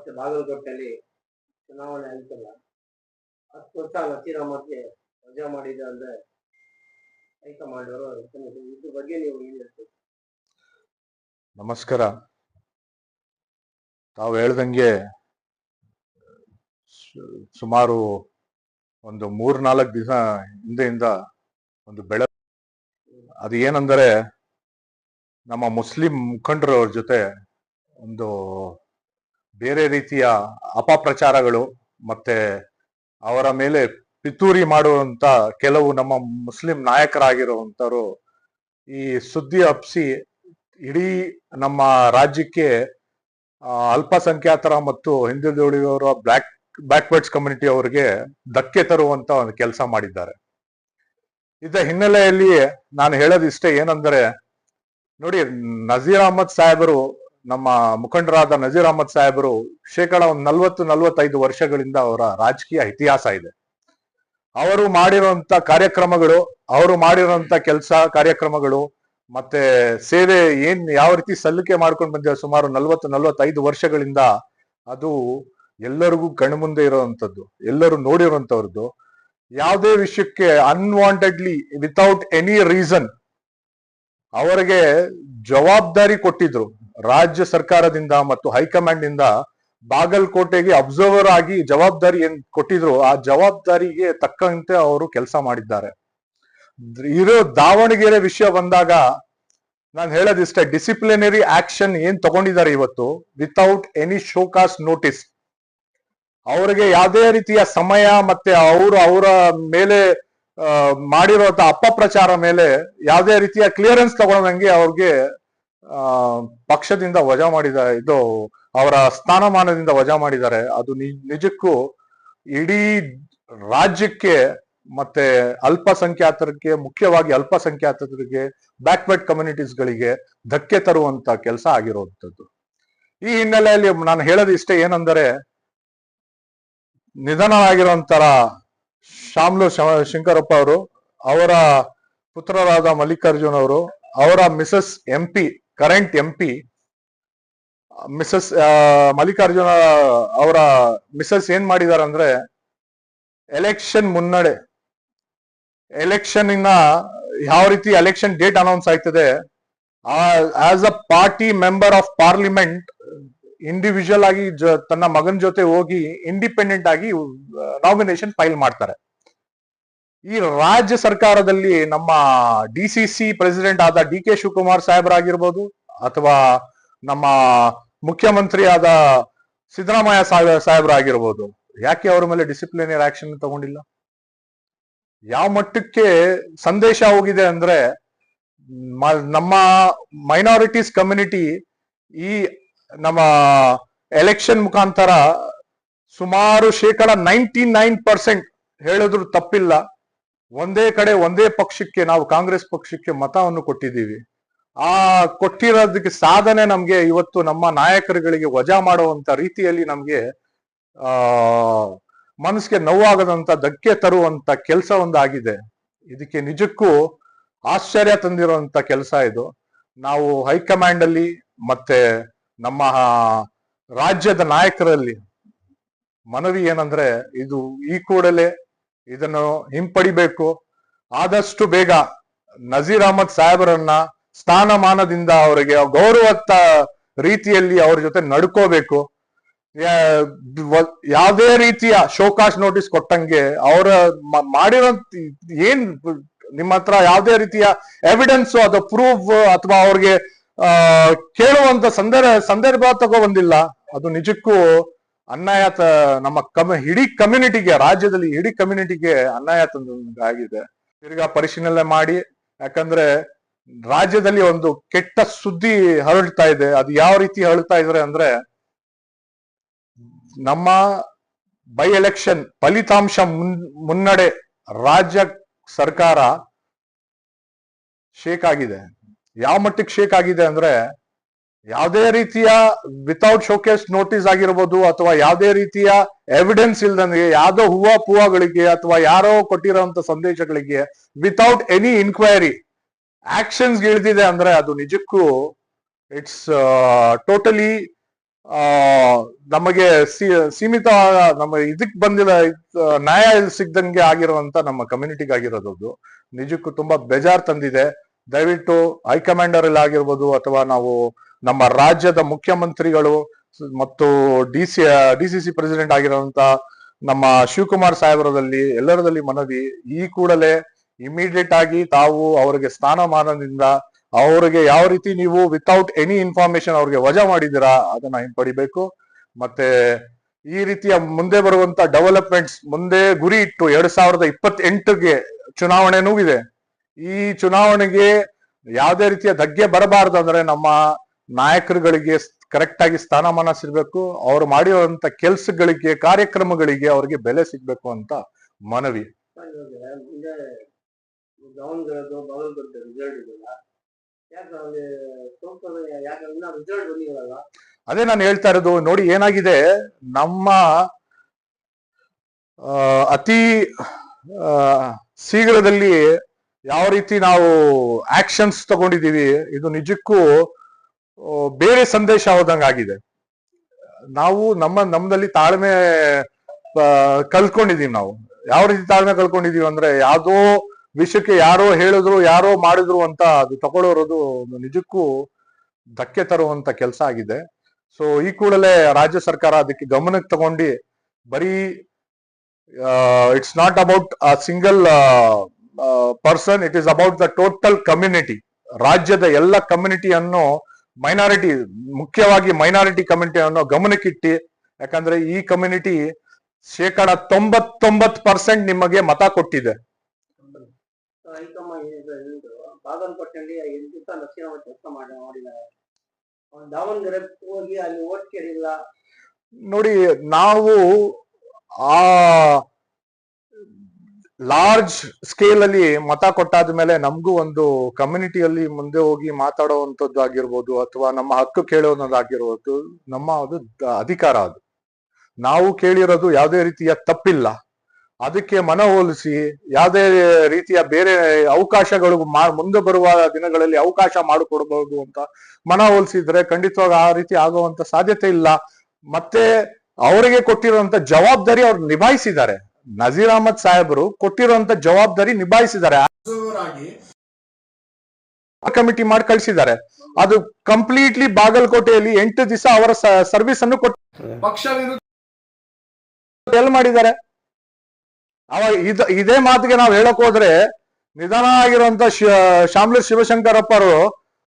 ಮತ್ತೆ ಬಾಗಲಕೋಟೆಯಲ್ಲಿ ಚುನಾವಣೆ ಆಯ್ತಲ್ಲ, 10 ವರ್ಷ ನಸೀರ್ ಅಹಮದ್ಗೆ ವಜಾ ಮಾಡಿದೆ ಅಂದ್ರೆ ಹೈಕಮಾಂಡ್ ಅವರು ಇದ್ರ ಬಗ್ಗೆ ನೀವು ಏನ್ ಹೇಳ್ತೀರಿ? ನಮಸ್ಕಾರ. ತಾವು ಹೇಳ್ದಂಗೆ ಸುಮಾರು ಒಂದು 3-4 ದಿವಸ ಹಿಂದೆಯಿಂದ ಒಂದು ಅದು ಏನಂದರೆ, ನಮ್ಮ ಮುಸ್ಲಿಂ ಮುಖಂಡರವ್ರ ಜೊತೆ ಒಂದು ಬೇರೆ ರೀತಿಯ ಅಪಪ್ರಚಾರಗಳು ಮತ್ತೆ ಅವರ ಮೇಲೆ ಪಿತೂರಿ ಮಾಡುವಂತ ಕೆಲವು ನಮ್ಮ ಮುಸ್ಲಿಂ ನಾಯಕರಾಗಿರುವಂತರು ಈ ಸುದ್ದಿ ಹಬ್ಬಿಸಿ ಇಡೀ ನಮ್ಮ ರಾಜ್ಯಕ್ಕೆ ಅಲ್ಪಸಂಖ್ಯಾತರ ಮತ್ತು ಹಿಂದುಳಿದವರ ಬ್ಯಾಕ್ವರ್ಡ್ಸ್ ಕಮ್ಯುನಿಟಿ ಅವರಿಗೆ ಧಕ್ಕೆ ತರುವಂತ ಒಂದು ಕೆಲಸ ಮಾಡಿದ್ದಾರೆ. ಇದರ ಹಿನ್ನೆಲೆಯಲ್ಲಿ ನಾನು ಹೇಳೋದಿಷ್ಟೇ ಏನಂದ್ರೆ, ನೋಡಿ, ನಜೀರ್ ಅಹಮದ್ ಸಾಹೇಬರು, ನಮ್ಮ ಮುಖಂಡರಾದ ನಜೀರ್ ಅಹಮದ್ ಸಾಹೇಬರು ಶೇಕಡ 40-45 ವರ್ಷಗಳಿಂದ ಅವರ ರಾಜಕೀಯ ಇತಿಹಾಸ ಇದೆ. ಅವರು ಮಾಡಿರುವಂತ ಕಾರ್ಯಕ್ರಮಗಳು, ಅವರು ಮಾಡಿರುವಂತ ಕೆಲಸ ಕಾರ್ಯಕ್ರಮಗಳು ಮತ್ತೆ ಸೇವೆ ಯಾವ ರೀತಿ ಸಲ್ಲಿಕೆ ಮಾಡ್ಕೊಂಡು ಬಂದಿದ್ದಾರೆ ಸುಮಾರು 40-45 ವರ್ಷಗಳಿಂದ, ಅದು ಎಲ್ಲರಿಗೂ ಕಣ್ಮುಂದೆ ಇರುವಂತದ್ದು, ಎಲ್ಲರೂ ನೋಡಿರುವಂತವ್ರದ್ದು. ಯಾವುದೇ ವಿಷಯಕ್ಕೆ ಅನ್ವಾಂಟೆಡ್ಲಿ ವಿತೌಟ್ ಎನಿ ರೀಸನ್ ಅವರಿಗೆ ಜವಾಬ್ದಾರಿ ಕೊಟ್ಟಿದ್ರು ರಾಜ್ಯ ಸರ್ಕಾರದಿಂದ ಮತ್ತು ಹೈಕಮಾಂಡ್ ನಿಂದ. ಬಾಗಲಕೋಟೆಗೆ ಅಬ್ಸರ್ವರ್ ಆಗಿ ಜವಾಬ್ದಾರಿ ಏನ್ ಕೊಟ್ಟಿದ್ರು, ಆ ಜವಾಬ್ದಾರಿಗೆ ತಕ್ಕಂತೆ ಅವರು ಕೆಲಸ ಮಾಡಿದ್ದಾರೆ. ಇರೋ ದಾವಣಗೆರೆ ವಿಷಯ ಬಂದಾಗ ನಾನು ಹೇಳೋದಿಷ್ಟೇ, ಡಿಸಿಪ್ಲಿನರಿ ಆಕ್ಷನ್ ಏನ್ ತಗೊಂಡಿದ್ದಾರೆ ಇವತ್ತು ವಿತೌಟ್ ಎನಿ ಶೋಕಾಸ್ ನೋಟಿಸ್. ಅವರಿಗೆ ಯಾವುದೇ ರೀತಿಯ ಸಮಯ ಮತ್ತೆ ಅವರ ಮೇಲೆ ಮಾಡಿರುವಂತ ಅಪಪ್ರಚಾರ ಮೇಲೆ ಯಾವುದೇ ರೀತಿಯ ಕ್ಲಿಯರೆನ್ಸ್ ತಗೊಳ್ಳಂಗೆ ಅವ್ರಿಗೆ ಪಕ್ಷದಿಂದ ವಜಾ ಮಾಡಿದ್ದಾರೆ, ಇದು ಅವರ ಸ್ಥಾನಮಾನದಿಂದ ವಜಾ ಮಾಡಿದ್ದಾರೆ. ಅದು ನಿಜಕ್ಕೂ ಇಡೀ ರಾಜ್ಯಕ್ಕೆ ಮತ್ತೆ ಅಲ್ಪಸಂಖ್ಯಾತರಿಗೆ, ಮುಖ್ಯವಾಗಿ ಅಲ್ಪಸಂಖ್ಯಾತರಿಗೆ, ಬ್ಯಾಕ್ವರ್ಡ್ ಕಮ್ಯುನಿಟೀಸ್ಗಳಿಗೆ ಧಕ್ಕೆ ತರುವಂತ ಕೆಲಸ ಆಗಿರುವಂತದ್ದು. ಈ ಹಿನ್ನೆಲೆಯಲ್ಲಿ ನಾನು ಹೇಳೋದು ಇಷ್ಟೇ ಏನಂದರೆ, ನಿಧನರಾಗಿರುವಂತರ ಶಾಮ್ಲು ಶಂಕರಪ್ಪ ಅವರು, ಅವರ ಪುತ್ರರಾದ ಮಲ್ಲಿಕಾರ್ಜುನ್ ಅವರು, ಅವರ Mrs MP, current MP Mrs Mallikarjuna ಅವರ ಮಿಸಸ್ ಏನ್ ಮಾಡಿದಾರೆ ಅಂದ್ರೆ, ಎಲೆಕ್ಷನ್ ಮುನ್ನಡೆ, ಎಲೆಕ್ಷನ್ ಯಾವ ರೀತಿ ಎಲೆಕ್ಷನ್ ಡೇಟ್ ಅನೌನ್ಸ್ ಆಯ್ತದೆ, as a party member of parliament individual ಆಗಿ ತನ್ನ ಮಗನ ಜೊತೆ ಹೋಗಿ ಇಂಡಿಪೆಂಡೆಂಟ್ ಆಗಿ ನಾಮಿನೇಷನ್ ಫೈಲ್ ಮಾಡ್ತಾರೆ. ಈ ರಾಜ್ಯ ಸರ್ಕಾರದಲ್ಲಿ ನಮ್ಮ DCC ಪ್ರೆಸಿಡೆಂಟ್ ಆದ DK ಶಿವಕುಮಾರ್ ಸಾಹೇಬರಾಗಿರ್ಬೋದು ಅಥವಾ ನಮ್ಮ ಮುಖ್ಯಮಂತ್ರಿ ಆದ ಸಿದ್ದರಾಮಯ್ಯ ಸಾಹೇಬರಾಗಿರ್ಬೋದು, ಯಾಕೆ ಅವರ ಮೇಲೆ ಡಿಸಿಪ್ಲಿನರಿ ಆಕ್ಷನ್ ತಗೊಂಡಿಲ್ಲ? ಯಾವ ಮಟ್ಟಕ್ಕೆ ಸಂದೇಶ ಹೋಗಿದೆ ಅಂದ್ರೆ, ನಮ್ಮ ಮೈನಾರಿಟೀಸ್ ಕಮ್ಯುನಿಟಿ ಈ ನಮ್ಮ ಎಲೆಕ್ಷನ್ ಮುಖಾಂತರ ಸುಮಾರು ಶೇಕಡ 99% ಹೇಳಿದ್ರು ತಪ್ಪಿಲ್ಲ, ಒಂದೇ ಕಡೆ ಒಂದೇ ಪಕ್ಷಕ್ಕೆ, ನಾವು ಕಾಂಗ್ರೆಸ್ ಪಕ್ಷಕ್ಕೆ ಮತವನ್ನು ಕೊಟ್ಟಿದ್ದೀವಿ. ಆ ಕೊಟ್ಟಿರೋದಕ್ಕೆ ಸಾಧನೆ ನಮ್ಗೆ ಇವತ್ತು ನಮ್ಮ ನಾಯಕರುಗಳಿಗೆ ವಜಾ ಮಾಡುವಂತ ರೀತಿಯಲ್ಲಿ ನಮ್ಗೆ ಮನಸ್ಸಿಗೆ ನೋವಾಗದಂತ, ಧಕ್ಕೆ ತರುವಂತ ಕೆಲಸ ಒಂದಾಗಿದೆ. ಇದಕ್ಕೆ ನಿಜಕ್ಕೂ ಆಶ್ಚರ್ಯ ತಂದಿರುವಂತ ಕೆಲಸ ಇದು. ನಾವು ಹೈಕಮಾಂಡ್ ಅಲ್ಲಿ ಮತ್ತೆ ನಮ್ಮ ರಾಜ್ಯದ ನಾಯಕರಲ್ಲಿ ಮನವಿ ಏನಂದ್ರೆ, ಇದು ಈ ಕೂಡಲೇ ಇದನ್ನು ಹಿಂಪಡಿಬೇಕು. ಆದಷ್ಟು ಬೇಗ ನಜೀರ್ ಅಹಮದ್ ಸಾಹೇಬರನ್ನ ಸ್ಥಾನಮಾನದಿಂದ ಅವರಿಗೆ ಗೌರವತ್ತ ರೀತಿಯಲ್ಲಿ ಅವ್ರ ಜೊತೆ ನಡ್ಕೋಬೇಕು. ಯಾವುದೇ ರೀತಿಯ ಶೋಕಾಸ್ ನೋಟಿಸ್ ಕೊಟ್ಟಂಗೆ ಅವರ ಮಾಡಿರೋ ಏನ್ ನಿಮ್ಮ ಹತ್ರ ಯಾವುದೇ ರೀತಿಯ ಎವಿಡೆನ್ಸ್ ಅಥವಾ ಪ್ರೂಫ್ ಅಥವಾ ಅವ್ರಿಗೆ ಕೇಳುವಂತ ಸಂದರ್ಭ ತಗೋ ಬಂದಿಲ್ಲ. ಅದು ನಿಜಕ್ಕೂ ಅನ್ಯಾಯ, ನಮ್ಮ ಇಡೀ ಕಮ್ಯುನಿಟಿಗೆ, ರಾಜ್ಯದಲ್ಲಿ ಇಡೀ ಕಮ್ಯುನಿಟಿಗೆ ಅನ್ಯಾಯ ತಂದಾಗಿದೆ. ತಿರ್ಗಾ ಪರಿಶೀಲನೆ ಮಾಡಿ, ಯಾಕಂದ್ರೆ ರಾಜ್ಯದಲ್ಲಿ ಒಂದು ಕೆಟ್ಟ ಸುದ್ದಿ ಹರಡ್ತಾ ಇದೆ. ಅದು ಯಾವ ರೀತಿ ಹರಡ್ತಾ ಇದ್ರೆ ಅಂದ್ರೆ, ನಮ್ಮ ಬೈ ಎಲೆಕ್ಷನ್ ಫಲಿತಾಂಶ ಮುನ್ನಡೆ ರಾಜ್ಯ ಸರ್ಕಾರ ಶೇಕ್ ಆಗಿದೆ. ಯಾವ ಮಟ್ಟಕ್ಕೆ ಶೇಕ್ ಆಗಿದೆ ಅಂದ್ರೆ, ಯಾವುದೇ ರೀತಿಯ ವಿತೌಟ್ ಶೋಕೇಸ್ ನೋಟಿಸ್ ಆಗಿರ್ಬೋದು ಅಥವಾ ಯಾವುದೇ ರೀತಿಯ ಎವಿಡೆನ್ಸ್ ಇಲ್ದಂಗೆ ಯಾವ್ದೋ ಹೂವಗಳಿಗೆ ಅಥವಾ ಯಾರೋ ಕೊಟ್ಟಿರೋಂತ ಸಂದೇಶಗಳಿಗೆ ವಿತೌಟ್ ಎನಿ ಇನ್ಕ್ವೈರಿ ಆಕ್ಷನ್ಸ್ ಇಳಿದಿದೆ ಅಂದ್ರೆ, ಅದು ನಿಜಕ್ಕೂ ಇಟ್ಸ್ ಟೋಟಲಿ ಆ ನಮಗೆ ಸೀಮಿತ ನಮ್ಮ ಇದಕ್ ಬಂದಿಲ್ಲ, ನ್ಯಾಯ ಸಿಗ್ದಂಗೆ ಆಗಿರುವಂತ ನಮ್ಮ ಕಮ್ಯುನಿಟಿಗೆ ಆಗಿರೋದು ನಿಜಕ್ಕೂ ತುಂಬಾ ಬೇಜಾರ್ ತಂದಿದೆ. ದಯವಿಟ್ಟು ಹೈಕಮಾಂಡರ್ ಅಲ್ಲಿ ಆಗಿರ್ಬೋದು ಅಥವಾ ನಾವು ನಮ್ಮ ರಾಜ್ಯದ ಮುಖ್ಯಮಂತ್ರಿಗಳು ಮತ್ತು ಡಿಸಿಸಿ ಪ್ರೆಸಿಡೆಂಟ್ ಆಗಿರುವಂತ ನಮ್ಮ ಶಿವಕುಮಾರ್ ಸಾಹೇಬರದಲ್ಲಿ ಎಲ್ಲರದಲ್ಲಿ ಮನವಿ, ಈ ಕೂಡಲೇ ಇಮಿಡಿಯೇಟ್ ಆಗಿ ತಾವು ಅವರಿಗೆ ಸ್ಥಾನಮಾನದಿಂದ ಅವ್ರಿಗೆ ಯಾವ ರೀತಿ ನೀವು ವಿತೌಟ್ ಎನಿ ಇನ್ಫಾರ್ಮೇಶನ್ ಅವ್ರಿಗೆ ವಜಾ ಮಾಡಿದ್ದೀರಾ ಅದನ್ನ ಹಿಂಪಡಿಬೇಕು. ಮತ್ತೆ ಈ ರೀತಿಯ ಮುಂದೆ ಬರುವಂತ ಡೆವಲಪ್ಮೆಂಟ್ಸ್ ಮುಂದೆ ಗುರಿ ಇಟ್ಟು 2028ಗೆ ಚುನಾವಣೆನೂ ಇದೆ. ಈ ಚುನಾವಣೆಗೆ ಯಾವುದೇ ರೀತಿಯ ಧಗ್ಗೆ ಬರಬಾರದು ಅಂದ್ರೆ ನಮ್ಮ ನಾಯಕರುಗಳಿಗೆ ಕರೆಕ್ಟ್ ಆಗಿ ಸ್ಥಾನಮಾನ ಸಿಗ್ಬೇಕು, ಅವ್ರು ಮಾಡಿರುವಂತ ಕೆಲ್ಸಗಳಿಗೆ ಕಾರ್ಯಕ್ರಮಗಳಿಗೆ ಅವ್ರಿಗೆ ಬೆಲೆ ಸಿಗ್ಬೇಕು ಅಂತ ಮನವಿ. ಮುಂದೆ ದಾವಣಗೆರೆದು ಬಾಗಲಕೋಟೆ ರಿಸಲ್ಟ್ ಇದೆಯಲ್ಲ, ಯಾಕಂದ್ರೆ ರಿಸಲ್ಟ್ ಬಂದಿರಲ್ಲ. ಅದೇ ನಾನು ಹೇಳ್ತಾ ಇರೋದು, ನೋಡಿ ಏನಾಗಿದೆ, ನಮ್ಮ ಅತಿ ಶೀಘ್ರದಲ್ಲಿ ಯಾವ ರೀತಿ ನಾವು ಆಕ್ಷನ್ಸ್ ತಗೊಂಡಿದೀವಿ, ಇದು ನಿಜಕ್ಕೂ ಬೇರೆ ಸಂದೇಶ ಹೋದಂಗ ಆಗಿದೆ. ನಾವು ನಮ್ಮದಲ್ಲಿ ತಾಳ್ಮೆ ಕಲ್ತ್ಕೊಂಡಿದೀವಿ. ನಾವು ಯಾವ ರೀತಿ ತಾಳ್ಮೆ ಕಲ್ತ್ಕೊಂಡಿದೀವಿ ಅಂದ್ರೆ, ಯಾವ್ದೋ ವಿಷಯಕ್ಕೆ ಯಾರೋ ಹೇಳಿದ್ರು ಯಾರೋ ಮಾಡಿದ್ರು ಅಂತ ಅದು ತಗೊಳ್ಳೋದು ನಿಜಕ್ಕೂ ಧಕ್ಕೆ ತರುವಂತ ಕೆಲಸ ಆಗಿದೆ. ಸೊ ಈ ಕೂಡಲೇ ರಾಜ್ಯ ಸರ್ಕಾರ ಅದಕ್ಕೆ ಗಮನಕ್ಕೆ ತಗೊಂಡು, ಬರೀ it's not about a single person, it is about the total community. ರಾಜ್ಯದ ಎಲ್ಲ ಕಮ್ಯುನಿಟಿಯನ್ನು ಮೈನಾರಿಟಿ, ಮುಖ್ಯವಾಗಿ ಮೈನಾರಿಟಿ ಕಮ್ಯುನಿಟಿಯನ್ನು ಗಮನಕ್ಕಿಟ್ಟು, ಯಾಕಂದ್ರೆ ಈ ಕಮ್ಯುನಿಟಿ 99% ನಿಮಗೆ ಮತ ಕೊಟ್ಟಿದೆ. ಬಾಗಲಕೋಟೆಯಲ್ಲಿ 8 ದಿವಸ ನಕ್ಷೀರಾಮ ಕೆಲಸ ಮಾಡಿದ್ದಾರೆ. ದಾವಣಗೆರೆ ಹೋಗಿ ಅಲ್ಲಿ ಓಟ್ ಕೇಳಿಲ್ಲ. ನೋಡಿ, ನಾವು ಆ ಲಾರ್ಜ್ ಸ್ಕೇಲ್ ಅಲ್ಲಿ ಮತ ಕೊಟ್ಟಾದ್ಮೇಲೆ ನಮಗೂ ಒಂದು ಕಮ್ಯುನಿಟಿಯಲ್ಲಿ ಮುಂದೆ ಹೋಗಿ ಮಾತಾಡುವಂಥದ್ದು ಆಗಿರ್ಬೋದು ಅಥವಾ ನಮ್ಮ ಹಕ್ಕು ಕೇಳೋದಾಗಿರ್ಬೋದು ನಮ್ಮ ಅದು ಅಧಿಕಾರ. ಅದು ನಾವು ಕೇಳಿರೋದು ಯಾವುದೇ ರೀತಿಯ ತಪ್ಪಿಲ್ಲ. ಅದಕ್ಕೆ ಮನವೊಲಿಸಿ ಯಾವುದೇ ರೀತಿಯ ಬೇರೆ ಅವಕಾಶಗಳು ಮುಂದೆ ಬರುವ ದಿನಗಳಲ್ಲಿ ಅವಕಾಶ ಮಾಡಿಕೊಡ್ಬಹುದು ಅಂತ ಮನವೊಲಿಸಿದ್ರೆ ಖಂಡಿತವಾಗಿ ಆ ರೀತಿ ಆಗುವಂತ ಸಾಧ್ಯತೆ ಇಲ್ಲ. ಮತ್ತೆ ಅವರಿಗೆ ಕೊಟ್ಟಿರುವಂತ ಜವಾಬ್ದಾರಿ ಅವ್ರು ನಿಭಾಯಿಸಿದ್ದಾರೆ. ನಜೀರ್ ಅಹಮದ್ ಸಾಹೇಬರು ಕೊಟ್ಟಿರುವಂತ ಜವಾಬ್ದಾರಿ ನಿಭಾಯಿಸಿದ್ದಾರೆ. ಕಮಿಟಿ ಮಾಡಿ ಕಳಿಸಿದ್ದಾರೆ. ಅದು ಕಂಪ್ಲೀಟ್ಲಿ ಬಾಗಲಕೋಟೆಯಲ್ಲಿ 8 ದಿವಸ ಅವರ ಸರ್ವಿಸ್ ಅನ್ನು ಕೊಟ್ಟು ಪಕ್ಷ ವಿರುದ್ಧ ಎಲ್ ಮಾಡಿದ್ದಾರೆ. ಅವಾಗ ಇದೇ ಮಾತಿಗೆ ನಾವು ಹೇಳಕ್ ಹೋದ್ರೆ ನಿಧನ ಆಗಿರುವಂತ ಶಾಮಲಿ ಶಿವಶಂಕರಪ್ಪ ಅವರು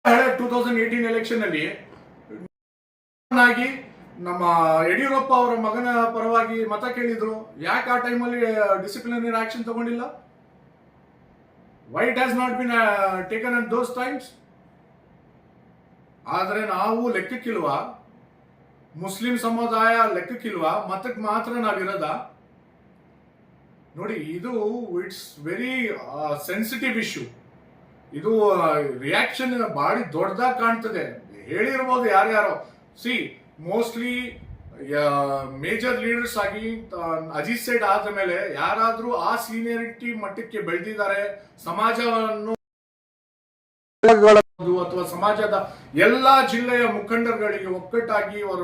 2018 ಎಲೆಕ್ಷನ್ ಅಲ್ಲಿ ನಮ್ಮ ಯಡಿಯೂರಪ್ಪ ಅವರ ಮಗನ ಪರವಾಗಿ ಮತ ಕೇಳಿದ್ರು. ಯಾಕೆ ಆ ಟೈಮಲ್ಲಿ ಡಿಸಿಪ್ಲಿನರಿ ಆಕ್ಷನ್ ತಗೊಂಡಿಲ್ಲ? Why it has not been taken at those times? ಆದ್ರೆ ನಾವು ಲೆಕ್ಕಕ್ಕಿಲ್ವಾ? ಮುಸ್ಲಿಂ ಸಮುದಾಯ ಲೆಕ್ಕಕ್ಕಿಲ್ವಾ? ಮತಕ್ಕೆ ಮಾತ್ರ ನಾವಿರೋದ? ನೋಡಿ, ಇದು ಇಟ್ಸ್ ವೆರಿ ಸೆನ್ಸಿಟಿವ್ ಇಶ್ಯೂ. ಇದು ರಿಯಾಕ್ಷನ್ ಭಾರಿ ದೊಡ್ಡದಾಗಿ ಕಾಣ್ತದೆ. ಹೇಳಿರ್ಬೋದು ಯಾರ್ಯಾರೋ. ಸಿ, ಮೋಸ್ಟ್ಲಿ ಮೇಜರ್ ಲೀಡರ್ಸ್ ಆಗಿ ಅಜಿತ್ ಸೈಡ್ ಆದ ಮೇಲೆ ಯಾರಾದ್ರೂ ಆ ಸೀನಿಯರಿಟಿ ಮಟ್ಟಕ್ಕೆ ಬೆಳೆದಿದ್ದಾರೆ, ಸಮಾಜವನ್ನು ಅಥವಾ ಸಮಾಜದ ಎಲ್ಲಾ ಜಿಲ್ಲೆಯ ಮುಖಂಡರುಗಳಿಗೆ ಒಕ್ಕಟ್ಟಾಗಿ ಅವರ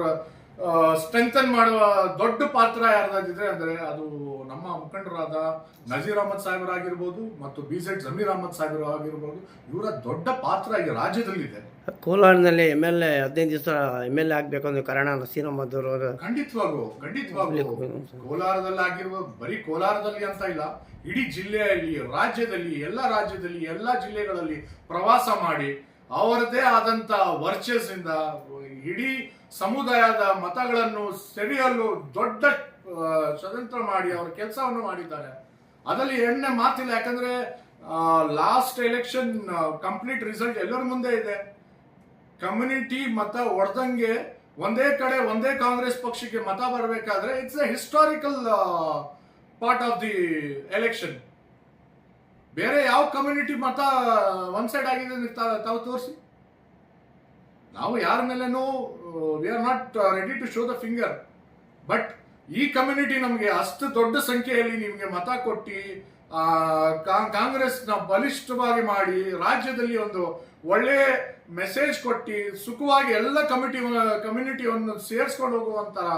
ಸ್ಟ್ರೆಂಥನ್ ಮಾಡುವ ದೊಡ್ಡ ಪಾತ್ರ ಯಾರ್ದಾಗಿದ್ರೆ ಅಂದ್ರೆ ಅದು ನಮ್ಮ ಮುಖಂಡರಾದ ನಜೀರ್ ಅಹಮದ್ ಸಾಹೇಬರ್ ಆಗಿರ್ಬೋದು ಮತ್ತು BZ ಜಮೀರ್ ಅಹಮದ್ ಸಾಹೇಬರ್ ಆಗಿರ್ಬೋದು. ಇವರ ದೊಡ್ಡ ಪಾತ್ರ ಈ ರಾಜ್ಯದಲ್ಲಿದೆ. ಕೋಲಾರದಲ್ಲಿ MLA 15 ದಿವಸ MLA ಆಗ್ಬೇಕು ಅಂದ್ರೆ ಕಾರಣ ನಸೀರ್ ಅಹಮದ್ ಅವರು. ಖಂಡಿತವಾಗೂ ಕೋಲಾರದಲ್ಲಿ ಆಗಿರ್ಬೋದು. ಬರೀ ಕೋಲಾರದಲ್ಲಿ ಅಂತ ಇಲ್ಲ, ಇಡೀ ಜಿಲ್ಲೆಯಲ್ಲಿ, ರಾಜ್ಯದಲ್ಲಿ, ಎಲ್ಲ ಜಿಲ್ಲೆಗಳಲ್ಲಿ ಪ್ರವಾಸ ಮಾಡಿ ಅವರದೇ ಆದಂತ ವರ್ಚಸ್ ಇಂದ ಇಡೀ ಸಮುದಾಯದ ಮತಗಳನ್ನು ಸೆಳೆಯಲು ದೊಡ್ಡ ಷಡ್ಯಂತ್ರ ಮಾಡಿ ಅವರ ಕೆಲಸವನ್ನು ಮಾಡಿದ್ದಾರೆ. ಅದರಲ್ಲಿ ಎಣ್ಣೆ ಮಾತಿಲ್ಲ. ಯಾಕಂದ್ರೆ ಲಾಸ್ಟ್ ಎಲೆಕ್ಷನ್ ಕಂಪ್ಲೀಟ್ ರಿಸಲ್ಟ್ ಎಲ್ಲರ ಮುಂದೆ ಇದೆ. ಕಮ್ಯುನಿಟಿ ಮತ ಒಡೆದಂಗೆ ಒಂದೇ ಕಡೆ ಒಂದೇ ಕಾಂಗ್ರೆಸ್ ಪಕ್ಷಕ್ಕೆ ಮತ ಬರಬೇಕಾದ್ರೆ it's A historical part of the election. ಬೇರೆ ಯಾವ ಕಮ್ಯುನಿಟಿ ಮತ ಒನ್ ಸೈಡ್ ಆಗಿದೆ ತಾವು ತೋರಿಸಿ. ನಾವು ಯಾರ ಮೇಲೇನೂ we are not ready to show the finger. But ಈ ಕಮ್ಯುನಿಟಿ ನಮಗೆ ಅಷ್ಟು ದೊಡ್ಡ ಸಂಖ್ಯೆಯಲ್ಲಿ ನಿಮಗೆ ಮತ ಕೊಟ್ಟು ಕಾಂಗ್ರೆಸ್ನ ಬಲಿಷ್ಠವಾಗಿ ಮಾಡಿ ರಾಜ್ಯದಲ್ಲಿ ಒಂದು ಒಳ್ಳೆ ಮೆಸೇಜ್ ಕೊಟ್ಟು ಸುಖವಾಗಿ ಎಲ್ಲ ಕಮ್ಯುನಿಟಿಯನ್ನು ಸೇರಿಸ್ಕೊಂಡು ಹೋಗುವಂತಹ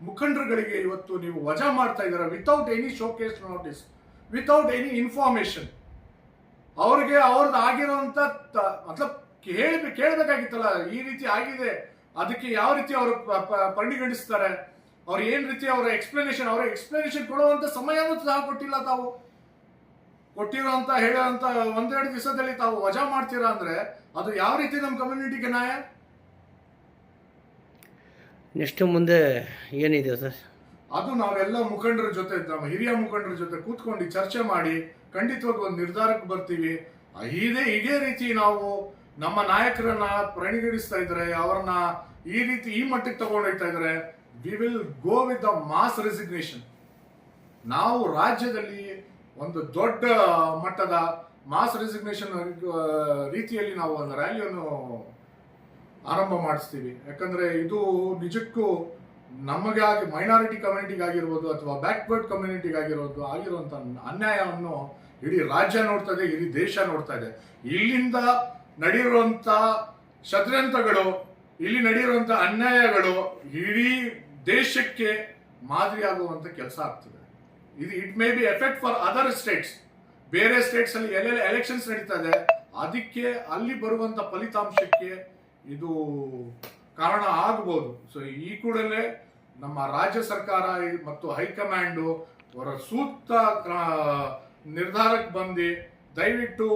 ಮುಖಂಡರುಗಳಿಗೆ ಇವತ್ತು ನೀವು ವಜಾ ಮಾಡ್ತಾ ಇದ್ದೀರಾ without any showcase notice, without any information. ಅವ್ರಿಗೆ ಅವ್ರದ್ದು ಆಗಿರೋಂಥ ಮತ್ಲಬ್ ಕೇಳಬೇಕಾಗಿತ್ತಲ್ಲ, ಈ ರೀತಿ ಆಗಿದೆ, ಅದಕ್ಕೆ ಯಾವ ರೀತಿ ಅವರು ಪರಿಗಣಿಸ್ತಾರೆ, ಅವ್ರು ಏನ್ ರೀತಿ ಅವರ ಎಕ್ಸ್ಪ್ಲನೇಷನ್ ಕೊಡುವಂತ ಸಮಯನೂ ಸಹ ಕೊಟ್ಟಿಲ್ಲ. ತಾವು ಕೊಟ್ಟಿರೋಂತ ಹೇಳೋಂತ ಒಂದೆರಡು ದಿವಸದಲ್ಲಿ ತಾವು ವಜಾ ಮಾಡ್ತೀರಾ ಅಂದ್ರೆ ಅದು ಯಾವ ರೀತಿ ನಮ್ಮ ಕಮ್ಯುನಿಟಿಗೆ ನ್ಯಾಯ? ನೆಕ್ಸ್ಟ್ ಮುಂದೆ ಏನಿದೆ ಸರ್? ಅದು ನಾವೆಲ್ಲ ಮುಖಂಡರ ಜೊತೆ, ನಮ್ಮ ಹಿರಿಯ ಮುಖಂಡರ ಜೊತೆ ಕೂತ್ಕೊಂಡು ಚರ್ಚೆ ಮಾಡಿ ಖಂಡಿತವಾಗಿ ಒಂದು ನಿರ್ಧಾರಕ್ಕೆ ಬರ್ತೀವಿ. ಇದೇ ರೀತಿ ನಾವು ನಮ್ಮ ನಾಯಕರನ್ನ ಪರಿಗಣಿಸ್ತಾ ಇದ್ರೆ, ಅವ್ರನ್ನ ಈ ಮಟ್ಟಕ್ಕೆ ತಗೊಂಡೋಗ್ತಾ ಇದ್ರೆ, we will go with the mass resignation. ನಾವು ರಾಜ್ಯದಲ್ಲಿ ಒಂದು ದೊಡ್ಡ ಮಟ್ಟದ ಮಾಸ್ ರೆಸಿಗ್ನೇಷನ್ ರೀತಿಯಲ್ಲಿ ನಾವು ಒಂದು ರ್ಯಾಲಿಯನ್ನು ಆರಂಭ ಮಾಡಿಸ್ತೀವಿ. ಯಾಕಂದ್ರೆ ಇದು ನಿಜಕ್ಕೂ ನಮಗಾಗಿ, ಮೈನಾರಿಟಿ ಕಮ್ಯುನಿಟಿಗಾಗಿರ್ಬೋದು ಅಥವಾ ಬ್ಯಾಕ್ವರ್ಡ್ ಆಗಿರುವಂತ ಅನ್ಯಾಯವನ್ನು ಇಡೀ ರಾಜ್ಯ ನೋಡ್ತಾ ಇದೆ, ಇಡೀ ದೇಶ ನೋಡ್ತಾ ಇದೆ. ಇಲ್ಲಿಂದ ನಡೆಯುವಂತ ಷಡ್ಯಂತ್ರಗಳು, ಇಲ್ಲಿ ನಡೆಯುವಂತ ಅನ್ಯಾಯಗಳು ಇಡೀ ದೇಶಕ್ಕೆ ಮಾದರಿಯಾಗುವಂತ ಕೆಲಸ ಆಗ್ತದೆ. It may be effect for other States. ಬೇರೆ ಸ್ಟೇಟ್ಸ್ ಅಲ್ಲಿ ಎಲ್ಲೆಲ್ಲ ಎಲೆಕ್ಷನ್ಸ್ ನಡೀತಾ ಇದೆ, ಅದಕ್ಕೆ ಅಲ್ಲಿ ಬರುವಂತ ಫಲಿತಾಂಶಕ್ಕೆ ಇದು ಕಾರಣ ಆಗಬಹುದು. ಸೊ ಈ ಕೂಡಲೇ ನಮ್ಮ ರಾಜ್ಯ ಸರ್ಕಾರ ಮತ್ತು ಹೈಕಮಾಂಡ್ ಅವರ ಸೂಕ್ತ ನಿರ್ಧಾರಕ್ಕೆ ಬಂದು ದಯವಿಟ್ಟು